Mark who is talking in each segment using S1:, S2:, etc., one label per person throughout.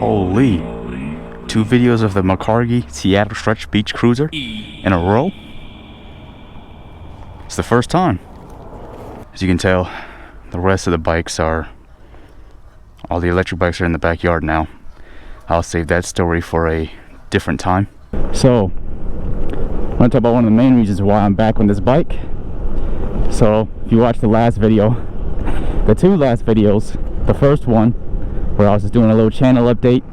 S1: Holy. 2 videos of the Micargi Seattle Stretch Beach Cruiser in a row? It's the first time. As you can tell, the rest of the bikes are... all the electric bikes are in the backyard now. I'll save that story for a different time. So, I want to talk about one of the main reasons why I'm back on this bike. So, if you watched the last video, the 2 last videos, the first one, where I was just doing a little channel update,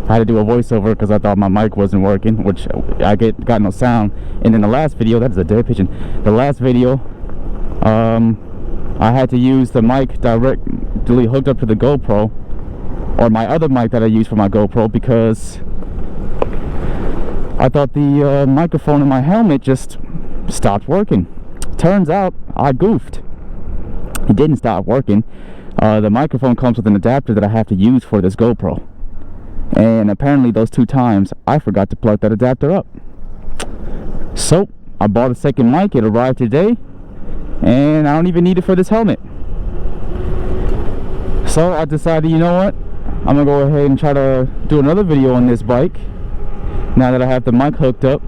S1: I had to do a voiceover because I thought my mic wasn't working, which I got no sound. And then the last video, that is a dead pigeon. The last video, I had to use the mic directly hooked up to the GoPro, or my other mic that I use for my GoPro, because I thought the microphone in my helmet just stopped working. Turns out I goofed. It didn't stop working. The microphone comes with an adapter that I have to use for this GoPro, and apparently those 2 times I forgot to plug that adapter up. So I bought a second mic. It arrived today, and I don't even need it for this helmet. So I decided, you know what, I'm gonna go ahead and try to do another video on this bike now that I have the mic hooked up,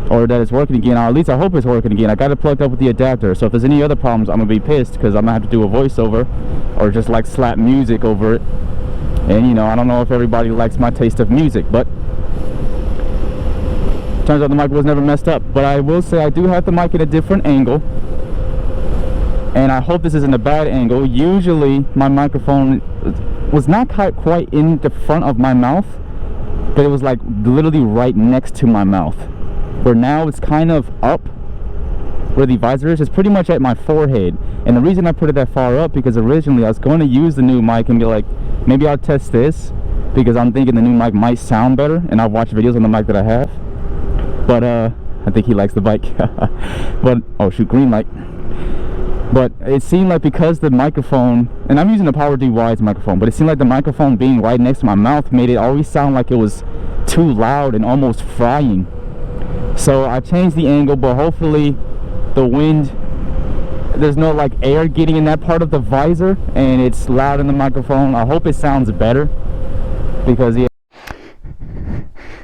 S1: or that it's working again, or at least I hope it's working again. I got it plugged up with the adapter, so if there's any other problems, I'm gonna be pissed, because I'm gonna have to do a voiceover or just like slap music over it. And you know, I don't know if everybody likes my taste of music, but turns out the mic was never messed up. But I will say I do have the mic at a different angle, and I hope this isn't a bad angle. Usually my microphone was not quite in the front of my mouth, but it was like literally right next to my mouth, where now it's kind of up where the visor is. It's pretty much at my forehead. And the reason I put it that far up, because originally I was going to use the new mic and be like, maybe I'll test this, because I'm thinking the new mic might sound better, and I've watched videos on the mic that I have. But I think he likes the bike. But oh shoot, green light. But it seemed like, because the microphone, and I'm using a Power D Wise microphone, but it seemed like the microphone being right next to my mouth made it always sound like it was too loud and almost frying. So I changed the angle, but hopefully the wind, there's no like air getting in that part of the visor, and it's loud in the microphone. I hope it sounds better, because yeah.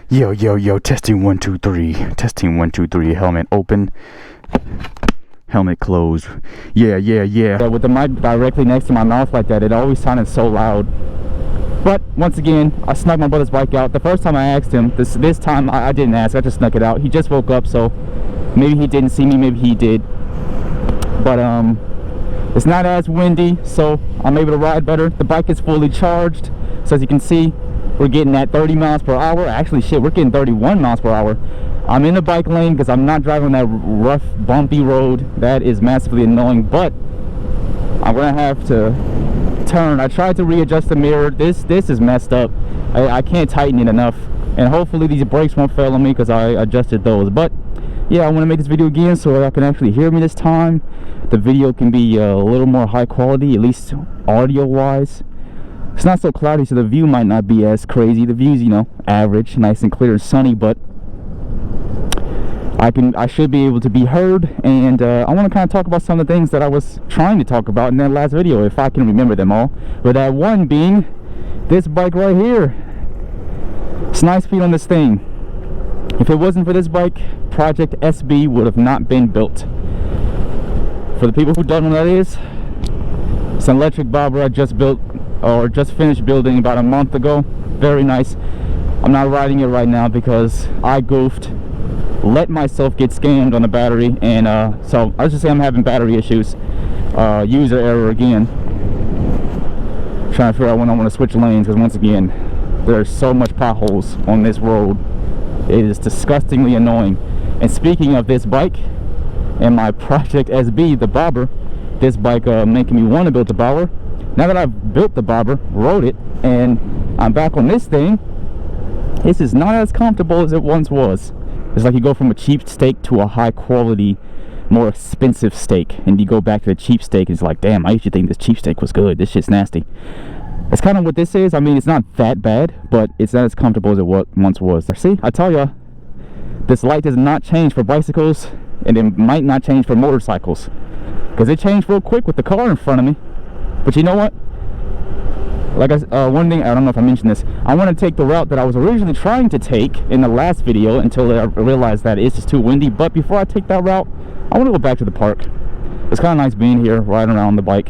S1: Yo, testing 1 2 3, testing 1 2 3, helmet open, helmet closed. Yeah. With the mic directly next to my mouth like that, it always sounded so loud. But once again, I snuck my brother's bike out. The first time I asked him, this time I didn't ask, I just snuck it out. He just woke up, so maybe he didn't see me, maybe he did. But it's not as windy, so I'm able to ride better. The bike is fully charged, so as you can see, we're getting at 30 miles per hour. Actually, shit, we're getting 31 miles per hour. I'm in the bike lane because I'm not driving that rough, bumpy road. That is massively annoying, but I'm gonna have to turn. I tried to readjust the mirror. This is messed up. I can't tighten it enough, and hopefully these brakes won't fail on me because I adjusted those. But yeah, I want to make this video again so that I can actually hear me this time. The video can be a little more high quality, at least audio wise. It's not so cloudy, so the view might not be as crazy. The view's, you know, average, nice and clear and sunny, but I should be able to be heard. And I want to kind of talk about some of the things that I was trying to talk about in that last video, if I can remember them all. But that one being this bike right here. It's 9 speed on this thing. If it wasn't for this bike, Project SB would have not been built. For the people who don't know what that is, it's an electric bobber I just built, or just finished building about a month ago. Very nice. I'm not riding it right now because I goofed, let myself get scammed on the battery, and so I was just saying I'm having battery issues. User error again. Trying to figure out when I want to switch lanes, because once again, there's so much potholes on this road. It is disgustingly annoying. And speaking of this bike and my Project SB, the bobber, this bike making me want to build the bobber. Now that I've built the bobber, rode it, and I'm back on this thing, this is not as comfortable as it once was. It's like you go from a cheap steak to a high quality, more expensive steak, and you go back to the cheap steak and it's like, damn, I used to think this cheap steak was good. This shit's nasty. That's kind of what this is. I mean, it's not that bad, but it's not as comfortable as it once was. See, I tell ya, this light does not change for bicycles, and it might not change for motorcycles, because it changed real quick with the car in front of me. But you know what? like one thing, I don't know if I mentioned this, I want to take the route that I was originally trying to take in the last video until I realized that it's just too windy. But before I take that route, I want to go back to the park. It's kind of nice being here, riding around the bike.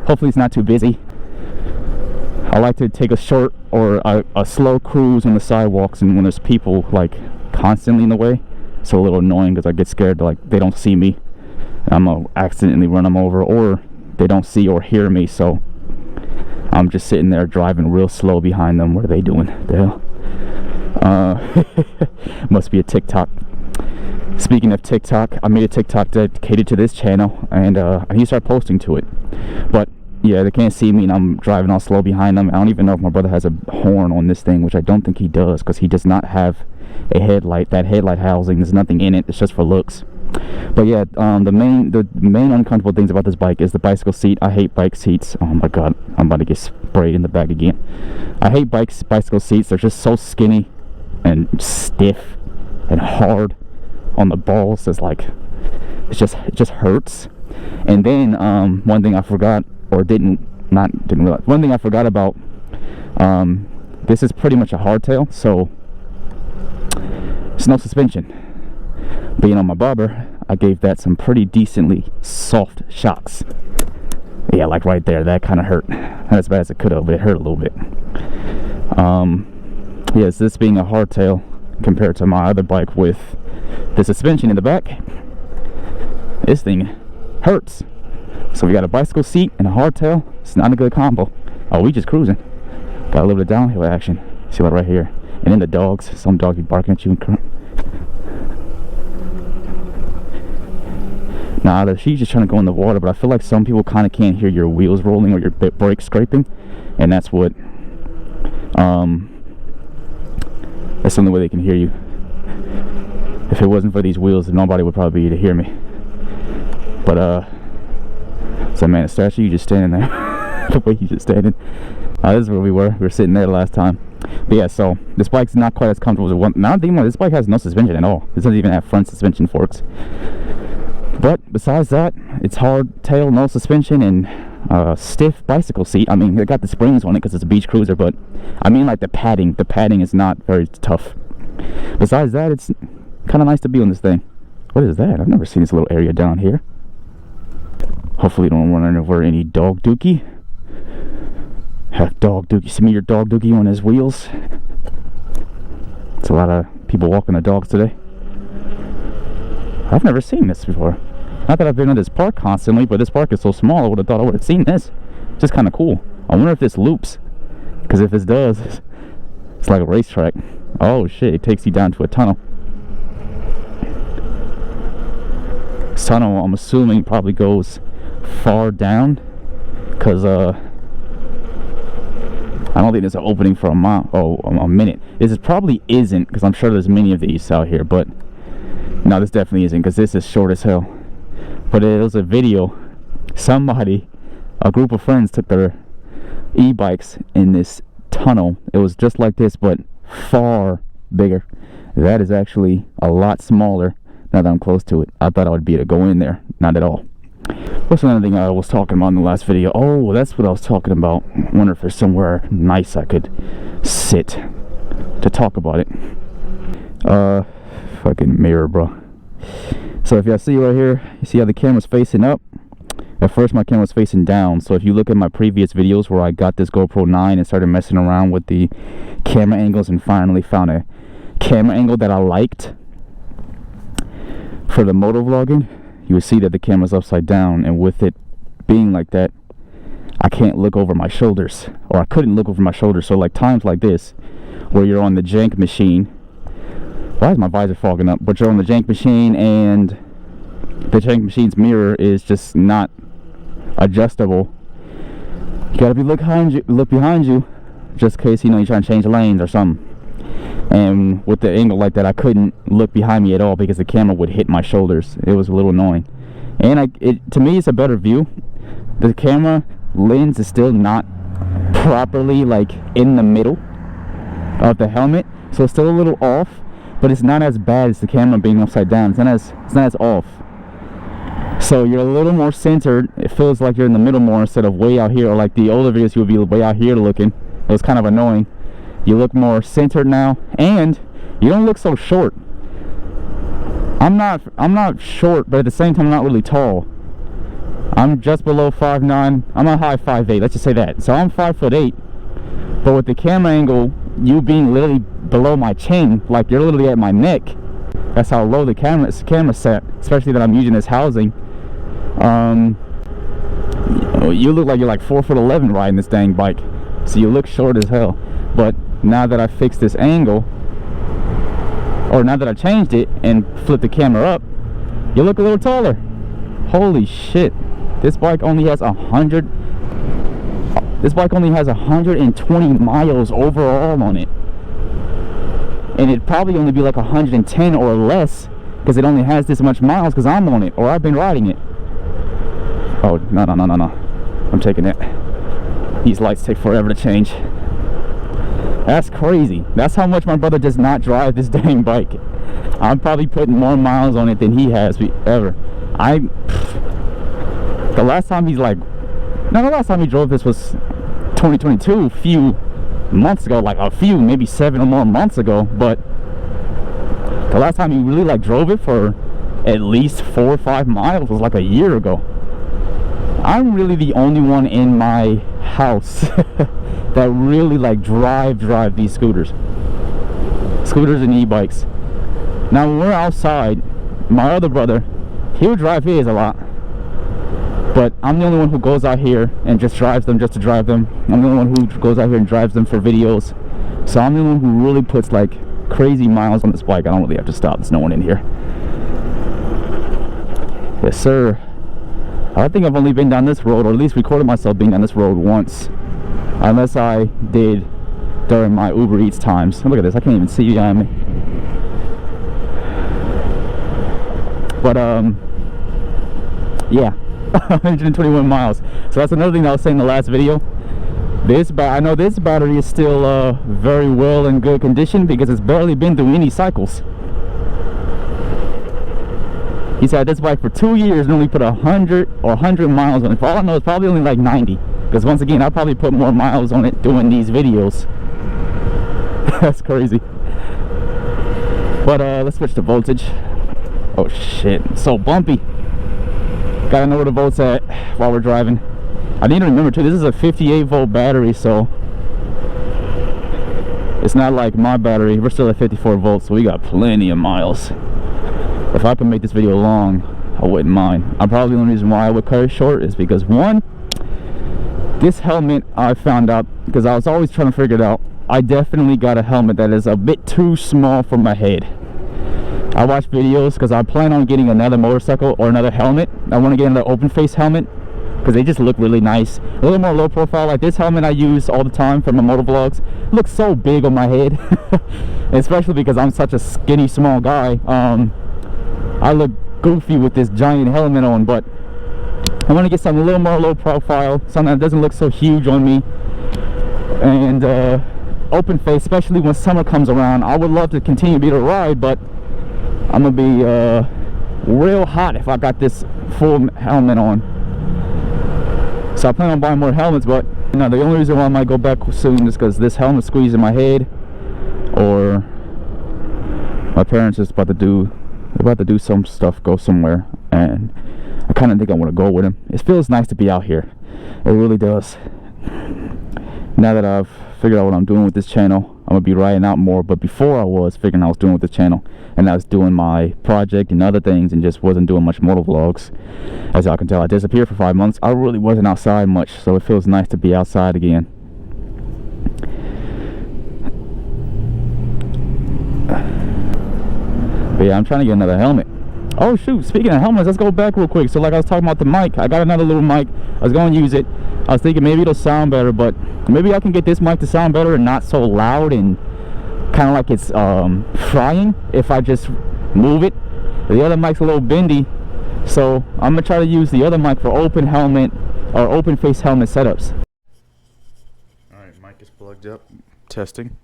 S1: Hopefully it's not too busy. I like to take a short or a slow cruise on the sidewalks, and when there's people like constantly in the way, it's a little annoying because I get scared like they don't see me and I'm gonna accidentally run them over, or they don't see or hear me, so I'm just sitting there driving real slow behind them. What are they doing? The hell? Must be a TikTok. Speaking of TikTok, I made a TikTok dedicated to this channel, and I need to start posting to it. But yeah, they can't see me and I'm driving all slow behind them. I don't even know if my brother has a horn on this thing, which I don't think he does, because he does not have a headlight. That headlight housing, there's nothing in it, it's just for looks. But yeah, the main uncomfortable things about this bike is the bicycle seat. I hate bike seats. Oh my god, I'm about to get sprayed in the back again. I hate bicycle seats. They're just so skinny and stiff and hard on the balls. It's like it just hurts. And then one thing I forgot, or didn't realize, one thing I forgot about, this is pretty much a hardtail, so it's no suspension. Being on my bobber, I gave that some pretty decently soft shocks. Yeah, like right there, that kind of hurt. Not as bad as it could have, but it hurt a little bit. Yes, this being a hardtail compared to my other bike with the suspension in the back, this thing hurts. So we got a bicycle seat and a hardtail. It's not a good combo. Oh, we just cruising. Got a little bit of downhill action. See that right here. And then the dogs. Some dogs be barking at you and nah, she's just trying to go in the water, but I feel like some people kind of can't hear your wheels rolling or your brakes scraping, and that's what that's the only way they can hear you. If it wasn't for these wheels, nobody would probably be able to hear me. But so man, a statue, you just standing there. The way you just standing. This is where we were sitting there last time. But yeah, so this bike's not quite as comfortable as one. Now I'm thinking, this bike has no suspension at all. It doesn't even have front suspension forks. But besides that, it's hard tail, no suspension, and stiff bicycle seat. I mean, it got the springs on it because it's a beach cruiser, but I mean like the padding is not very tough. Besides that, it's kind of nice to be on this thing. What is that? I've never seen this little area down here. Hopefully you don't run over any dog dookie. Have dog dookie, see me your dog dookie on his wheels. It's a lot of people walking their dogs today. I've never seen this before. Not that I've been in this park constantly, but this park is so small, I would have thought I would have seen this. Just kind of cool. I wonder if this loops, because if this does, it's like a racetrack. Oh shit, it takes you down to a tunnel. This tunnel, I'm assuming, probably goes far down, because I don't think there's an opening for a mile. Oh, a minute. This probably isn't, because I'm sure there's many of these out here, but no, this definitely isn't, because this is short as hell. But it was a video. Somebody, a group of friends, took their e-bikes in this tunnel. It was just like this, but far bigger. That is actually a lot smaller now that I'm close to it. I thought I would be able to go in there. Not at all. What's another thing I was talking about in the last video? Oh, that's what I was talking about. I wonder if there's somewhere nice I could sit to talk about it. Fucking mirror, bro. So if y'all see right here, you see how the camera's facing up? At first my camera's facing down, so if you look at my previous videos where I got this GoPro 9 and started messing around with the camera angles and finally found a camera angle that I liked for the moto vlogging, you will see that the camera's upside down, and with it being like that, I can't look over my shoulders, or I couldn't look over my shoulders. So like times like this where you're on the jank machine. Why is my visor fogging up? But you're on the jank machine and the jank machine's mirror is just not adjustable. You gotta look behind you, just in case, you know, you're trying to change lanes or something. And with the angle like that, I couldn't look behind me at all because the camera would hit my shoulders. It was a little annoying. And to me, it's a better view. The camera lens is still not properly like in the middle of the helmet, so it's still a little off. But it's not as bad as the camera being upside down. It's not as off. So you're a little more centered. It feels like you're in the middle more instead of way out here, or like the older videos you would be way out here looking. It was kind of annoying. You look more centered now, and you don't look so short. I'm not short, but at the same time I'm not really tall. I'm just below 5'9". I'm a high 5'8", let's just say that. So I'm 5'8", but with the camera angle, you being literally below my chin, like you're literally at my neck. That's how low the camera set, especially that I'm using as housing. You look like you're like 4'11" riding this dang bike, so you look short as hell. But now that I fixed this angle, or now that I changed it and flipped the camera up, you look a little taller. Holy shit, this bike only has 120 miles overall on it, and it'd probably only be like 110 or less because it only has this much miles because I'm on it, or I've been riding it. Oh, no, I'm taking it. These lights take forever to change. That's crazy. That's how much my brother does not drive this dang bike. I'm probably putting more miles on it than he has ever. The last time he drove this was 2022, a few months ago, like maybe 7 or more months ago. But the last time he really like drove it for at least 4 or 5 miles was like a year ago. I'm really the only one in my house that really like drive these scooters and e-bikes. Now when we're outside, my other brother, he'll drive his a lot, but I'm the only one who goes out here and just drives them just to drive them. I'm the only one who goes out here and drives them for videos. So I'm the only one who really puts like crazy miles on this bike. I don't really have to stop. There's no one in here. Yes sir. I think I've only been down this road, or at least recorded myself being down this road once, unless I did during my Uber Eats times. Look at this, I can't even see behind me. But yeah, 121 miles. So that's another thing that I was saying in the last video. I know this battery is still very well in good condition because it's barely been through any cycles. He's had this bike for 2 years and only put 100 or 100 miles on it. For all I know, it's probably only like 90. Because once again, I probably put more miles on it doing these videos. That's crazy. But let's switch to voltage. Oh shit, it's so bumpy. Gotta know where the volt's at while we're driving. I need to remember too, this is a 58 volt battery, so it's not like my battery. We're still at 54 volts, so we got plenty of miles. If I can make this video long, I wouldn't mind. Probably the only reason why I would cut it short is because, one, this helmet I found out, because I was always trying to figure it out, I definitely got a helmet that is a bit too small for my head. I watch videos because I plan on getting another motorcycle or another helmet. I want to get another open face helmet because they just look really nice. A little more low profile. Like this helmet I use all the time for my motovlogs. It looks so big on my head. Especially because I'm such a skinny, small guy. I look goofy with this giant helmet on, but I want to get something a little more low profile, something that doesn't look so huge on me, and open face, especially when summer comes around. I would love to continue to be able to ride, but I'm gonna be real hot if I got this full helmet on. So I plan on buying more helmets, but you know, the only reason why I might go back soon is because this helmet's squeezing my head, or my parents is about to do some stuff, go somewhere, and I kind of think I want to go with them. It feels nice to be out here. It really does. Now that I've figured out what I'm doing with this channel, I'm gonna be riding out more. But before I was figuring out what I was doing with this channel, and I was doing my project and other things and just wasn't doing much motovlogs. As y'all can tell, I disappeared for 5 months. I really wasn't outside much, so it feels nice to be outside again. But yeah, I'm trying to get another helmet. Oh shoot, speaking of helmets, let's go back real quick. So like I was talking about the mic, I got another little mic. I was going to use it. I was thinking maybe it'll sound better, but maybe I can get this mic to sound better and not so loud and kind of like it's frying if I just move it. The other mic's a little bendy, so I'm gonna try to use the other mic for open helmet or open face helmet setups. Alright, mic is plugged up, testing,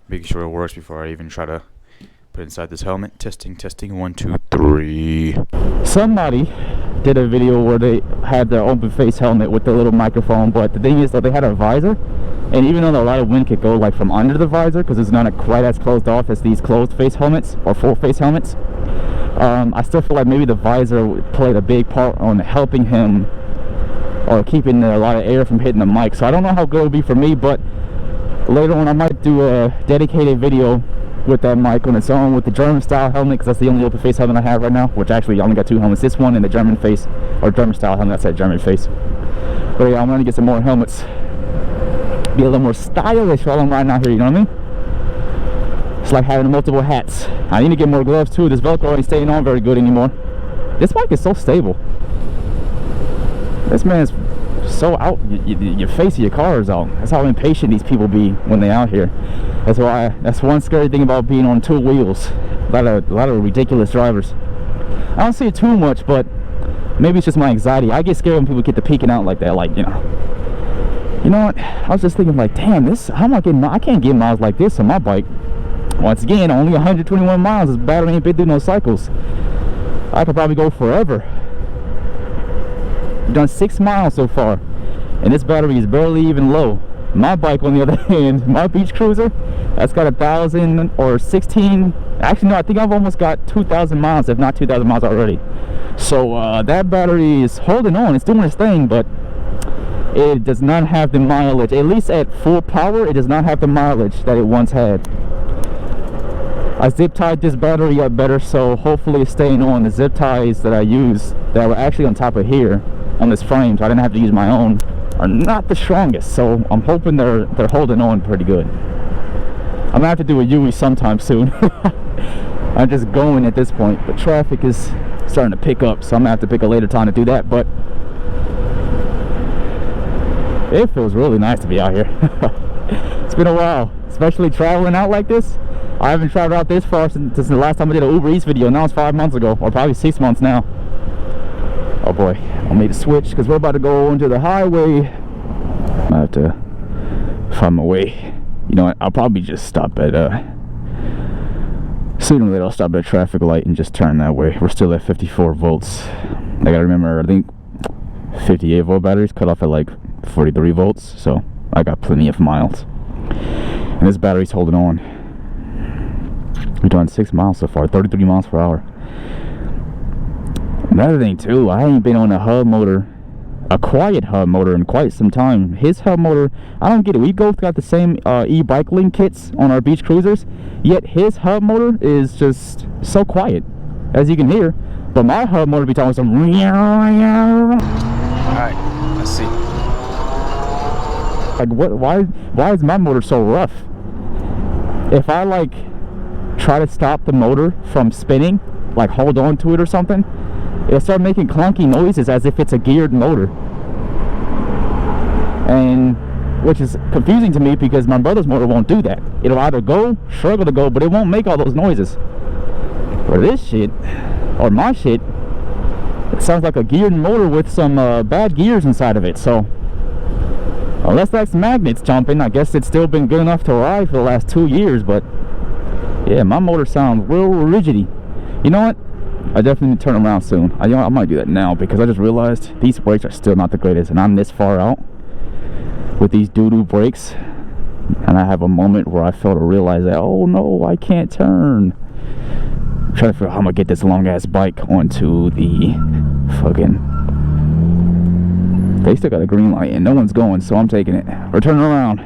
S1: making sure it works before I even try to put inside this helmet. Testing, 1, 2, 3. Somebody did a video where they had their open face helmet with the little microphone, but the thing is that they had a visor, and even though a lot of wind could go like from under the visor because it's not quite as closed off as these closed face helmets or full face helmets, I still feel like maybe the visor played a big part on helping him or keeping a lot of air from hitting the mic. So I don't know how good it'll be for me, but later on I might do a dedicated video with that mic on its own with the German style helmet, because that's the only open face helmet I have right now, which actually I only got 2 helmets, this one and the German face or German style helmet. That's that German face. But yeah, I'm gonna get some more helmets, be a little more stylish while I'm riding out here, you know what I mean? It's like having multiple hats. I need to get more gloves too. This Velcro ain't staying on very good anymore. This bike is so stable. This man is so out, your face of your car is out. That's how impatient these people be when they out here. That's one scary thing about being on 2 wheels. A lot of ridiculous drivers. I don't see it too much, but maybe it's just my anxiety. I get scared when people get to peeking out like that, like, you know what, I was just thinking like, damn, how am I getting, I can't get miles like this on my bike. Once again, only 121 miles. This battery ain't been through no cycles. I could probably go forever. I've done 6 miles so far, and this battery is barely even low. My bike, on the other hand, my beach cruiser, that's got 1,000 or 16. Actually, no, I think I've almost got 2,000 miles, if not 2,000 miles already. So that battery is holding on. It's doing its thing, but it does not have the mileage. At least at full power, it does not have the mileage that it once had. I zip tied this battery up better, so hopefully it's staying on. The zip ties that I use that were actually on top of here on this frame, so I didn't have to use my own, are not the strongest, so I'm hoping they're holding on pretty good. I'm gonna have to do a UE sometime soon. I'm just going at this point, but traffic is starting to pick up, so I'm gonna have to pick a later time to do that. But it feels really nice to be out here. It's been a while, especially traveling out like this. I haven't traveled out this far since the last time I did an Uber Eats video. Now it's 5 months ago, or probably 6 months now. Oh boy, I made a switch because we're about to go into the highway. I have to find my way. You know what, I'll probably just stop at sooner or later I'll stop at a traffic light and just turn that way. We're still at 54 volts. I gotta remember, I think 58 volt batteries cut off at like 43 volts, so I got plenty of miles. And this battery's holding on. We're doing 6 miles so far, 33 miles per hour. Another thing too, I ain't been on a hub motor, a quiet hub motor, in quite some time. His hub motor, I don't get it. We both got the same Ebikeling kits on our beach cruisers, yet his hub motor is just so quiet, as you can hear. But my hub motor be talking some. Alright,
S2: let's see.
S1: Like why is my motor so rough? If I like try to stop the motor from spinning, like hold on to it or something, it'll start making clunky noises as if it's a geared motor, and which is confusing to me because my brother's motor won't do that. It'll either struggle to go, but it won't make all those noises. For this shit, or my shit, it sounds like a geared motor with some bad gears inside of it. So unless that's magnets jumping, I guess it's still been good enough to ride for the last 2 years. But yeah, my motor sounds real rigidy. You know what? I definitely need to turn around soon. I might do that now because I just realized these brakes are still not the greatest, and I'm this far out with these doo-doo brakes, and I have a moment where I fail to realize that, oh no, I can't turn. I'm trying to figure out how I'm gonna get this long ass bike onto the fucking. They still got a green light and no one's going, so I'm taking it. We're turning around.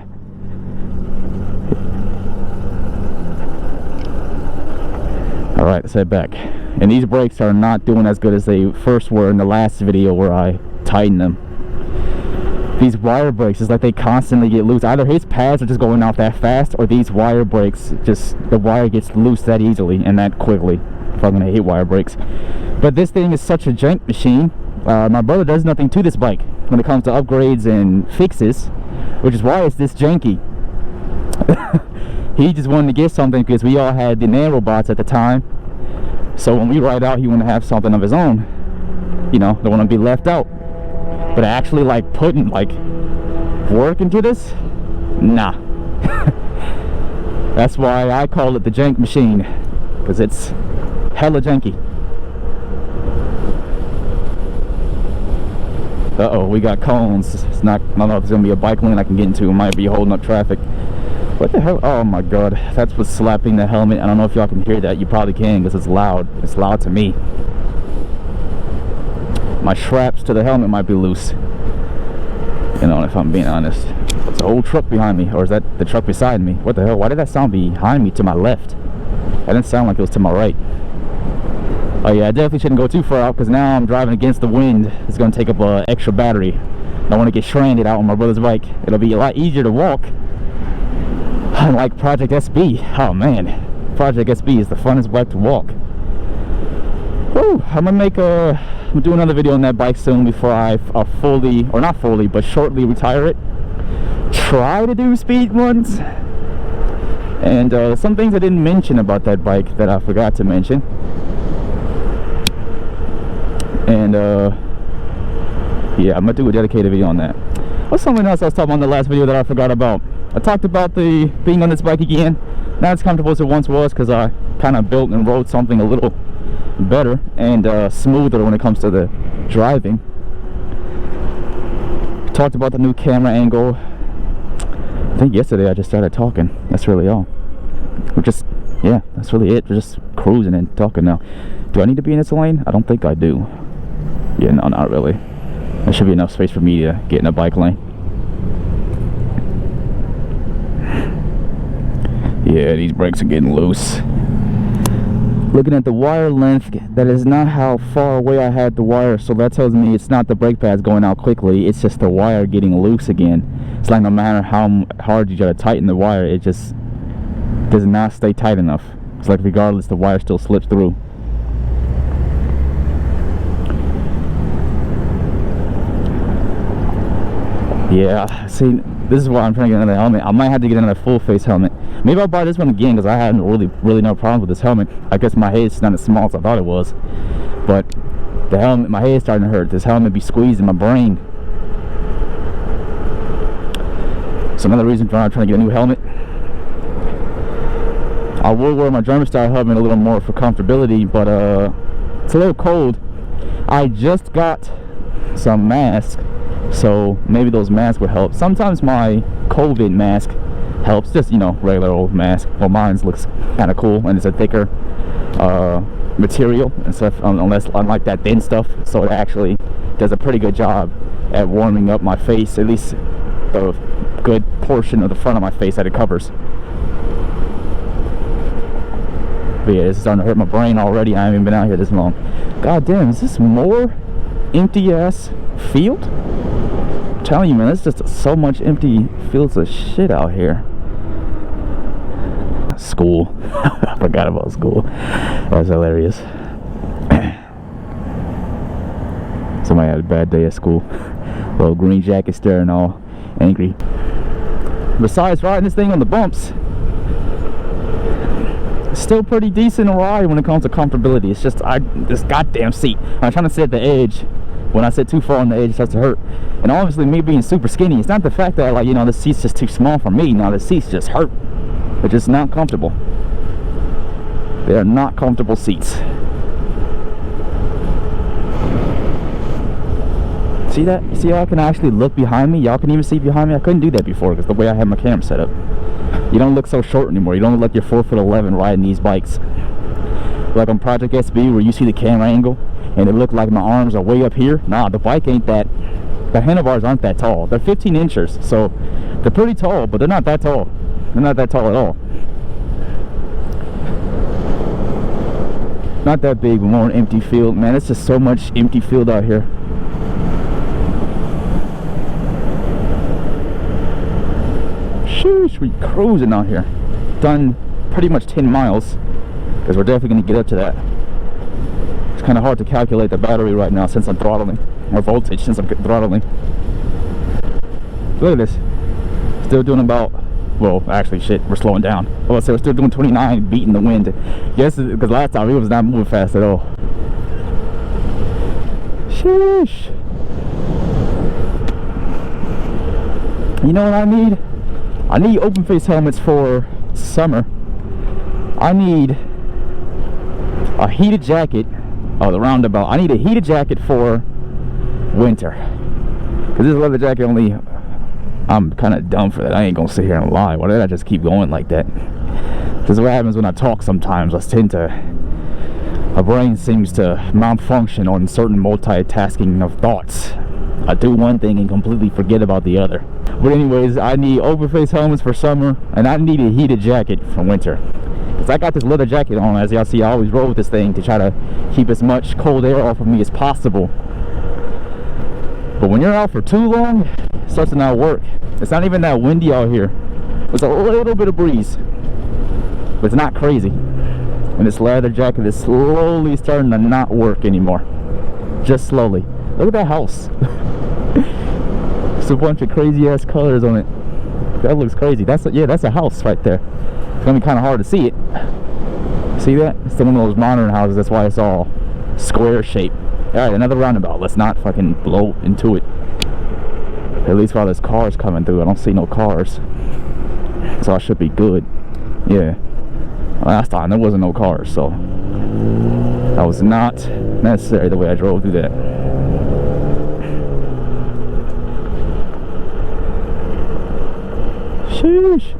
S1: Alright, let's head back. And these brakes are not doing as good as they first were in the last video where I tightened them. These wire brakes, is like they constantly get loose. Either his pads are just going off that fast, or these wire brakes, just the wire gets loose that easily and that quickly. Fucking hate wire brakes. But this thing is such a jank machine. My brother does nothing to this bike when it comes to upgrades and fixes, which is why it's this janky. He just wanted to get something because we all had the Nan robots at the time. So when we ride out, he wanted to have something of his own. You know, don't want to be left out. But actually, like, putting, like, work into this? Nah. That's why I call it the jank machine. Because it's hella janky. Uh-oh, we got cones. It's not, I don't know if it's gonna be a bike lane I can get into. It might be holding up traffic. What the hell? Oh my god, that's what's slapping the helmet. I don't know if y'all can hear that. You probably can because it's loud. It's loud to me. My straps to the helmet might be loose. You know, if I'm being honest. It's an old truck behind me, or is that the truck beside me? What the hell? Why did that sound behind me to my left? That didn't sound like it was to my right. Oh yeah, I definitely shouldn't go too far out because now I'm driving against the wind. It's going to take up an extra battery. I don't want to get stranded out on my brother's bike. It'll be a lot easier to walk. Unlike Project SB. Oh man, Project SB is the funnest bike to walk. Woo, I'm gonna do another video on that bike soon before I fully, or not fully, but shortly retire it. Try to do speed runs. And some things I didn't mention about that bike that I forgot to mention. And yeah, I'm gonna do a dedicated video on that. What's something else I was talking about in the last video that I forgot about? I talked about the being on this bike again. Not as comfortable as it once was because I kind of built and rode something a little better and smoother when it comes to the driving. Talked about the new camera angle. I think yesterday I just started talking. That's really all. We're just, yeah, that's really it. We're just cruising and talking now. Do I need to be in this lane? I don't think I do. Yeah, no, not really. There should be enough space for me to get in a bike lane. Yeah, these brakes are getting loose. Looking at the wire length, that is not how far away I had the wire, so that tells me it's not the brake pads going out quickly, it's just the wire getting loose again. It's like no matter how hard you try to tighten the wire, it just does not stay tight enough. It's like regardless, the wire still slips through. Yeah, see, this is why I'm trying to get another helmet. I might have to get another full face helmet. Maybe I'll buy this one again because I had really no problem with this helmet. I guess my head's not as small as I thought it was. But the helmet, my head's starting to hurt. This helmet be squeezing my brain. So another reason why I'm trying to get a new helmet. I will wear my German style helmet a little more for comfortability, but it's a little cold. I just got some masks. So maybe those masks would help. Sometimes my COVID mask helps, just, you know, regular old mask. Well, mine looks kind of cool and it's a thicker material and stuff, unlike that thin stuff. So it actually does a pretty good job at warming up my face, at least the good portion of the front of my face that it covers. But yeah, this is starting to hurt my brain already. I haven't even been out here this long. God damn, is this more empty ass field? I'm telling you, man, there's just so much empty fields of shit out here. School. I forgot about school. That's hilarious. Somebody had a bad day at school. Little green jacket staring all angry. Besides riding this thing on the bumps, it's still pretty decent ride when it comes to comfortability. It's just this goddamn seat. I'm trying to sit at the edge. When I sit too far on the edge, it starts to hurt. And obviously, me being super skinny, it's not the fact that, like, you know, the seat's just too small for me. No, the seats just hurt. They're just not comfortable. They are not comfortable seats. See that? See how I can actually look behind me? Y'all can even see behind me? I couldn't do that before because the way I had my camera set up. You don't look so short anymore. You don't look like you're 4'11" riding these bikes. Like on Project SB where you see the camera angle and it looked like my arms are way up here. Nah, the bike ain't that. The handlebars aren't that tall. They're 15 inches, so they're pretty tall, but they're not that tall. They're not that tall at all. Not that big, but more an empty field. Man, it's just so much empty field out here. Sheesh, we cruising out here. Done pretty much 10 miles, because we're definitely going to get up to that. It's kind of hard to calculate the battery right now since I'm throttling, or voltage since I'm throttling. Look at this. Still doing about, well, actually, shit, we're slowing down. Oh, let's say we're still doing 29, beating the wind. Yes, because last time it was not moving fast at all. Sheesh. You know what I need? I need open face helmets for summer. I need a heated jacket. Oh, the roundabout. I need a heated jacket for winter. Because this leather jacket only, I'm kind of dumb for that. I ain't gonna sit here and lie. Why did I just keep going like that? This is what happens when I talk sometimes. My brain seems to malfunction on certain multitasking of thoughts. I do one thing and completely forget about the other. But anyways, I need open face helmets for summer, and I need a heated jacket for winter. Because I got this leather jacket on. As y'all see, I always roll with this thing to try to keep as much cold air off of me as possible. But when you're out for too long, it starts to not work. It's not even that windy out here. It's a little bit of breeze, but it's not crazy. And this leather jacket is slowly starting to not work anymore. Just slowly. Look at that house. It's a bunch of crazy ass colors on it. That looks crazy. That's a house right there. It's gonna be kind of hard to see it. See that? It's one of those modern houses. That's why it's all square shaped. All right, another roundabout. Let's not fucking blow into it. At least while there's cars coming through, I don't see no cars, so I should be good. Yeah. Last time there wasn't no cars, so that was not necessary the way I drove through that. Sheesh.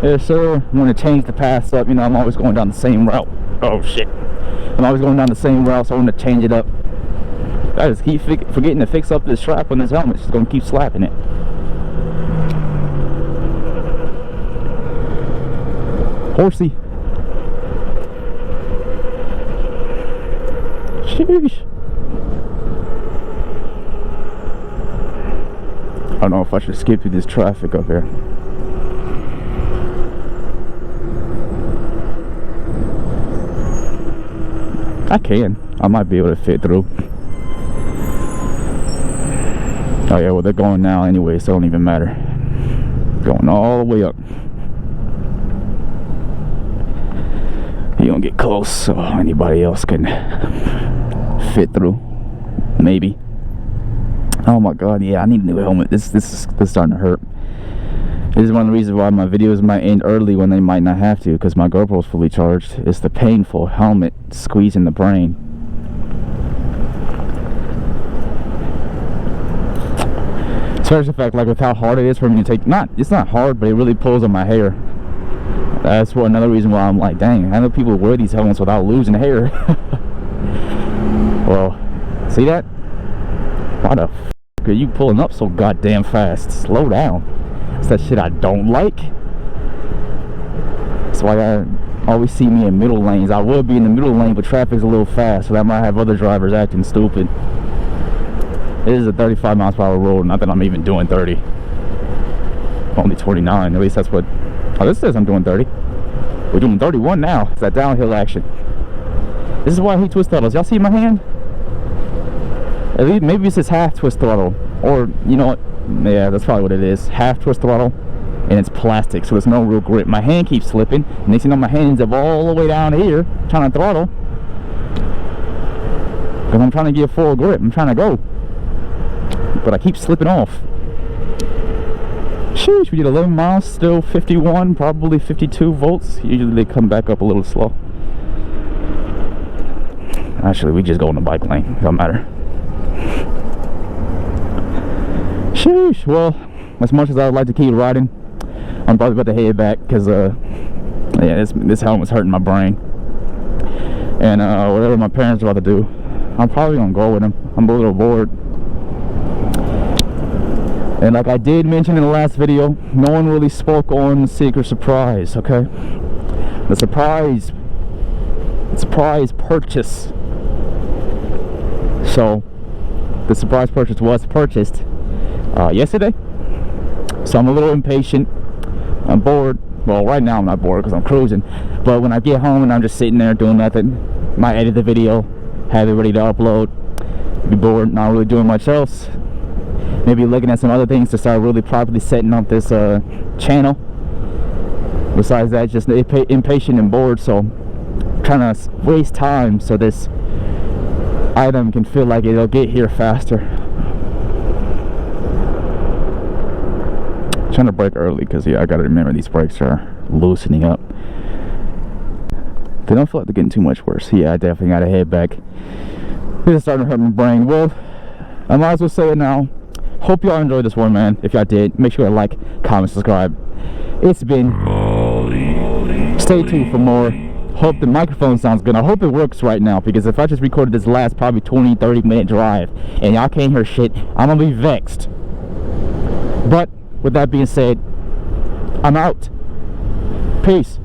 S1: Yes, sir. I'm going to change the paths up. You know, I'm always going down the same route. Oh, shit. I'm always going down the same route, so I'm going to change it up. I just keep forgetting to fix up this strap on this helmet. It's just going to keep slapping it. Horsey. Sheesh. I don't know if I should skip through this traffic up here. I can. I might be able to fit through. Oh yeah, well they're going now anyway, so it don't even matter. Going all the way up. You don't get close so anybody else can fit through. Maybe. Oh my god, yeah, I need a new helmet. This is starting to hurt. This is one of the reasons why my videos might end early when they might not have to, because my GoPro's fully charged. It's the painful helmet squeezing the brain. Especially the fact, like, with how hard it is for me to take. It's not hard, but it really pulls on my hair. That's another reason why I'm like, dang, I know people wear these helmets without losing hair. Well, see that? Why the f are you pulling up so goddamn fast? Slow down. It's that shit I don't like. That's why I always see me in middle lanes. I would be in the middle lane, but traffic's a little fast, so that might have other drivers acting stupid. It is a 35 miles per hour road, not that I'm even doing 30. Only 29, at least that's what. Oh, this says I'm doing 30. We're doing 31 now. It's that downhill action. This is why I hate twist throttles. Y'all see my hand? At least maybe it's just half twist throttle, or you know what? Yeah, that's probably what it is. Half twist throttle, and it's plastic, so there's no real grip. My hand keeps slipping. Next thing you know, my hands up all the way down here trying to throttle, because I'm trying to get full grip. I'm trying to go, but I keep slipping off. Sheesh, we did 11 miles, still 51, probably 52 volts. Usually they come back up a little slow. Actually, we just go in the bike lane. It don't matter. Sheesh. Well, as much as I'd like to keep riding, I'm probably about to head back because yeah, this helmet's hurting my brain. And whatever my parents are about to do, I'm probably gonna go with them. I'm a little bored. And like I did mention in the last video, no one really spoke on the secret surprise, okay? The surprise purchase. So, the surprise purchase was purchased yesterday. So I'm a little impatient. I'm bored. Well, right now I'm not bored because I'm cruising. But when I get home and I'm just sitting there doing nothing, might edit the video, have it ready to upload, be bored, not really doing much else. Maybe looking at some other things to start really properly setting up this channel. Besides that, just impatient and bored, so I'm trying to waste time so this item can feel like it'll get here faster. I'm trying to brake early because yeah, I gotta remember these brakes are loosening up. They don't feel like they're getting too much worse. Yeah, I definitely gotta head back. This is starting to hurt my brain. Well, I might as well say it now. Hope y'all enjoyed this one, man. If y'all did, make sure to like, comment, subscribe. It's been. Stay tuned for more. Hope the microphone sounds good. I hope it works right now, because if I just recorded this last probably 20-30 minute drive and y'all can't hear shit, I'm gonna be vexed. But with that being said, I'm out. Peace.